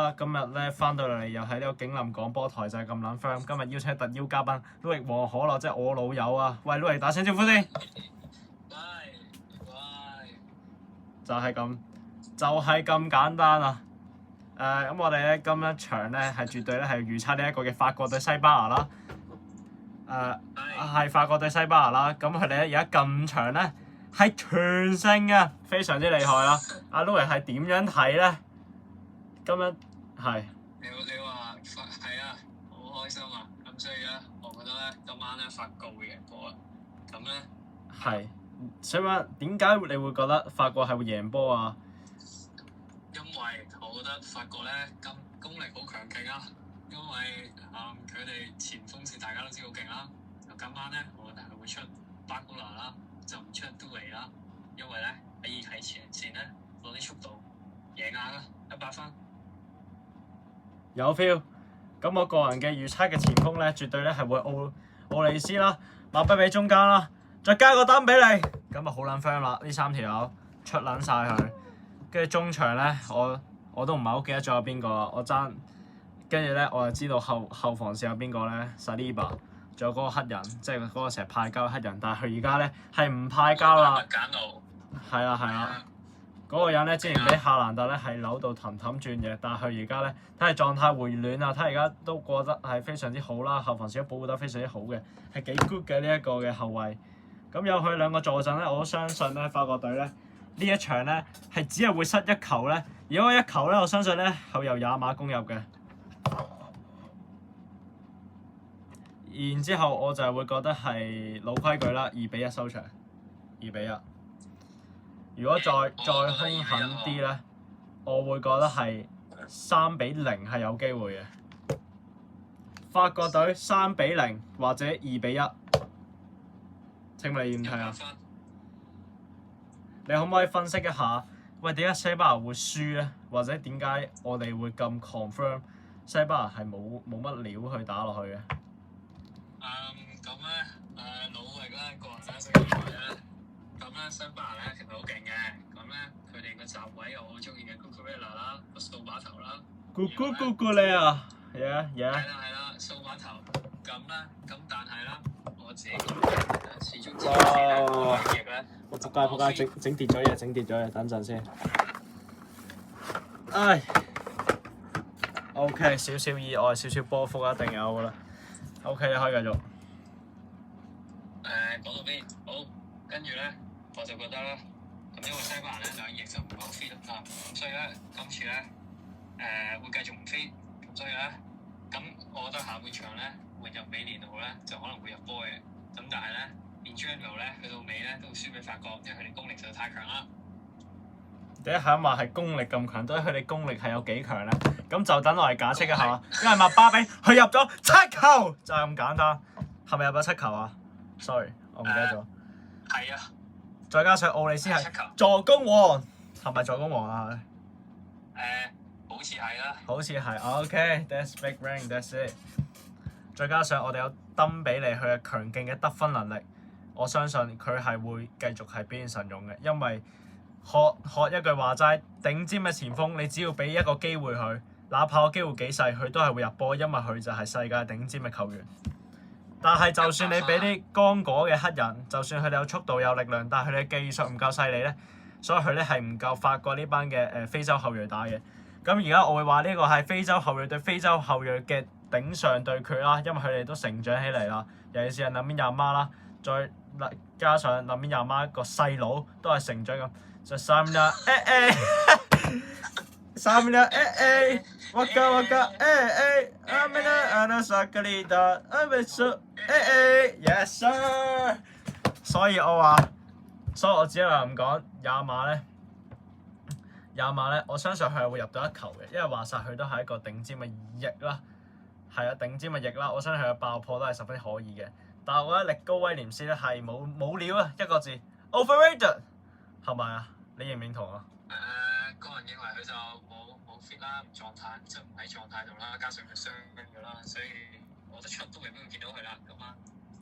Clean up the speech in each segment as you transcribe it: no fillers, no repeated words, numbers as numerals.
啦，今日咧翻到嚟又喺呢個景林廣播台就係咁撚 firm。今日邀請特邀嘉賓 Louis 和可樂，即係我老友啊！喂 Louis 打聲招呼先。喂。就係咁簡單啊！咁我哋咧今一場咧係絕對咧係預測呢一個嘅法國對西班牙啦。係法國對西班牙啦，咁佢哋咧而家近場咧係全勝嘅，非常之厲害啦！阿 Louis 係點樣睇咧？今日係你話係啊，好開心啊！咁所以咧，我覺得咧今晚咧法國會贏波啊！咁咧係想問點解你會覺得法國係會贏波啊？因為我覺得法國咧功力好強勁啊！因為佢哋前鋒線大家都知好勁啦。今晚咧，我覺得係會出巴古拿啦，就唔出都尼啦。因為咧喺前線咧攞啲速度贏硬啦，100分。有 feel。咁我個人嘅預測嘅前鋒咧，絕對咧係會奧利斯啦、馬比比中間啦，再加個丹比利，咁啊好撚 firm 啦！呢三條友出撚晒佢，跟住中場咧，我都唔係好記得咗有邊個啦，我爭。跟住咧，我就知道後防線有邊個咧 ，Saliba， 仲有嗰個黑人，即係嗰個成日派膠黑人，但係佢而家咧係唔派膠啦。係啦，嗰個人咧之前俾夏蘭特咧係扭到氹氹轉嘅，但係佢而家咧睇嚟狀態回暖啊，睇而家都過得係非常之好啦，後防線都保護得非常之好嘅，係幾 good 嘅呢一個嘅後衞。咁有佢兩個助陣咧，我都相信咧法國隊咧呢一場咧係只係會失一球咧，如果一球咧我相信咧後由也馬攻入嘅。然之後我就係會覺得係老規矩啦，2-1收場，2-1。如果再兇狠啲咧，我會覺得係3-0係有機會嘅。法國隊3-0或者2-1，請你點睇啊？你可唔可以分析一下？喂，點解西班牙會輸咧？或者點解我哋會咁 confirm 西班牙係冇乜料去打落去嘅？咁咧努力啦，個人啦，所以咧，咁咧西班牙咧其實好勁嘅，咁咧佢哋個閘位我好中意嘅 Cucurella 啦，個掃把頭啦。Cucurella，係啦，掃把頭。咁但係啦，我自己始終支持咧翼咧。我仆街，整跌咗嘢，等陣先。唉 ，OK， 少少意外，少少波幅一定有㗎啦。OK， 你可以繼續。講到邊？好，跟住咧，我就覺得咧，咁因為西班牙咧兩翼就唔係好 fit 啦，咁所以咧今次咧會繼續唔 fit，咁所以咧，咁我覺得下半場咧換入美連奴咧就可能會入波嘅，咁但係咧in general咧去到尾咧都會輸俾法國，因為佢哋功力實在太強啦。第一下話係功力咁強，對於佢哋功力係有幾強咧？咁就等我嚟解釋一下，因為麥巴比佢入咗7球，就係咁簡單。係咪入咗7球啊 ？Sorry， 我唔記得咗。係啊。再加上奧利斯係助攻王，係咪助攻王啊？好似係啦。好似係 ，OK，that's big ring，that's it。再加上我哋有登比利佢嘅強勁嘅得分能力，我相信佢係會繼續係表現神勇嘅，因為學一句話齋，頂尖嘅前鋒，你只要俾一個機會佢，哪怕個機會幾細，佢都係會入波，因為佢就係世界頂尖嘅球員。但係就算你俾啲剛果嘅黑人，就算佢哋有速度有力量，但係佢哋技術唔夠犀利咧，所以佢咧係唔夠法國呢班嘅非洲後裔打嘅。咁而家我會話呢個係非洲後裔對非洲後裔嘅頂上對決啦，因為佢哋都成長起嚟啦，尤其是係那邊亞媽啦，再加上那邊亞媽個細佬都係成長咁。就3秒3秒waka amina sakalida abisu yes sir。所以我只能咁講，亞馬咧，我相信佢係會入到一球嘅，因為話晒佢都係一個頂尖嘅翼啦，係啊，頂尖嘅翼啦，我相信佢嘅爆破都係十分可以嘅。但係我覺得力高威廉斯咧係冇料啊，一個字 overrated， 係咪啊？你認唔認同啊？個人認為佢就冇 fit 啦，唔狀態，即係唔喺狀態度啦，加上佢傷咗啦，所以我覺得出都未必會見到佢啦。咁啊，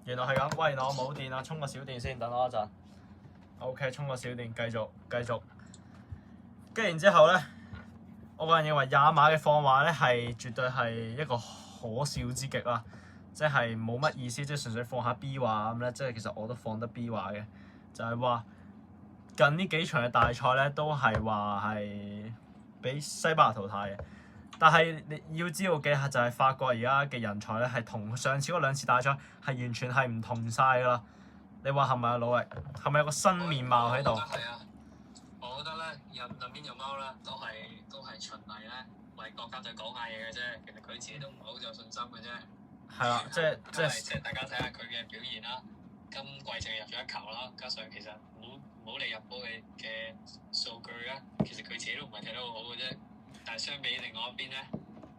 原來係咁，喂，我冇電啊，充個小電先，等我一陣。OK， 充個小電，繼續。跟然之後咧，我個人認為廿碼嘅放話咧係絕對係一個可笑之極啦，即係冇乜意思，即係純粹放下 B 話咁咧，即係其實我都放得 B 話嘅，就係話近呢幾場嘅大賽咧都係話係俾西班牙淘汰嘅。但係你要知道嘅就係法國而家嘅人才咧係同上次嗰兩次大賽係完全係唔同晒㗎啦。你話係咪啊，老力？係咪有個新面貌喺度？我覺得係啊，我覺得咧入邊有貓啦，都係循例咧為國家隊講下嘢嘅啫。其實佢自己都唔係好有信心嘅啫。係啦，即係大家睇下佢嘅表現啦。今季淨係入咗一球啦，加上其實唔好理入波嘅數據啦，其實佢自己都唔係踢得好好嘅啫。但係相比另外一邊咧，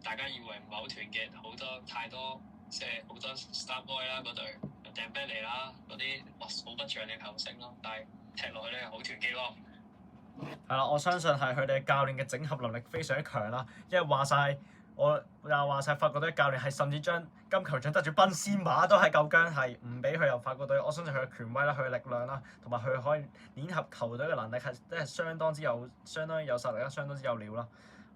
大家以為唔係好團結，太多即係好多 star boy 啦嗰隊。掟啤嚟啦，嗰啲好不像嘅球星咯，但係踢落去咧好團結喎。係啦，我相信係佢哋教練嘅整合能力非常之強啦，因為話晒法國隊教練係甚至將金球獎得住賓斯馬都係夠僵，係唔俾佢入法國隊。我相信佢嘅權威啦、佢嘅力量啦，同埋佢可以聯合球隊嘅能力係即係相當之有實力啦、相當之有料啦，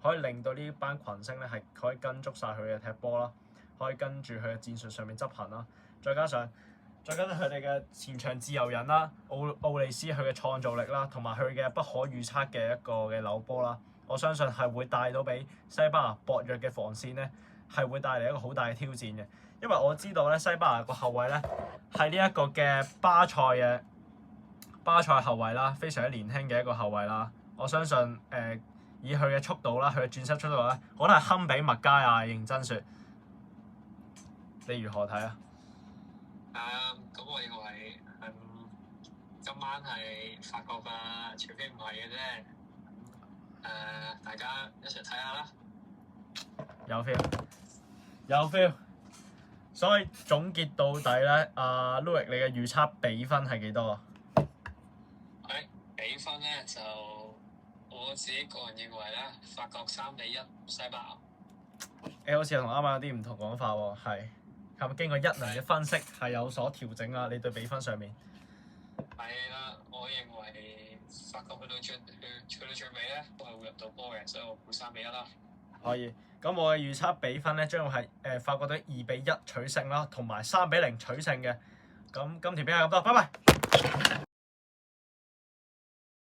可以令到呢班群星咧係可以跟足晒佢嘅踢波啦，可以跟住佢嘅戰術上面執行啦，再加上佢哋嘅前場自由人啦，奧利斯佢嘅創造力啦，同埋佢嘅不可預測嘅一個嘅扭波啦，我相信係會帶到俾西班牙薄弱嘅防線咧，係會帶嚟一個好大嘅挑戰嘅。因為我知道咧，西班牙個後衞咧係呢一個嘅巴塞後衞啦，非常之年輕嘅一個後衞啦。我相信以佢嘅速度啦，佢嘅轉身速度咧，可能係堪比麥加亞。認真説，你如何睇啊？咁我認為今晚係法國㗎，除非唔係嘅啫。大家一齊睇下啦。有 feel。所以總結到底咧，阿 Louis 你嘅預測比分係幾多啊？比分咧就我自己個人認為咧，法國3-1西班牙。好似同啱啱有啲唔同講法喎，係咪經過一輪嘅分析係有所調整啊？你對比分上面係啦，我認為法國去到最尾咧，都係會入到波嘅，所以我估3-1啦。可以，咁我嘅預測比分咧將會係法國隊2-1取勝啦，同埋3-0取勝嘅。咁今條片係咁多，拜拜。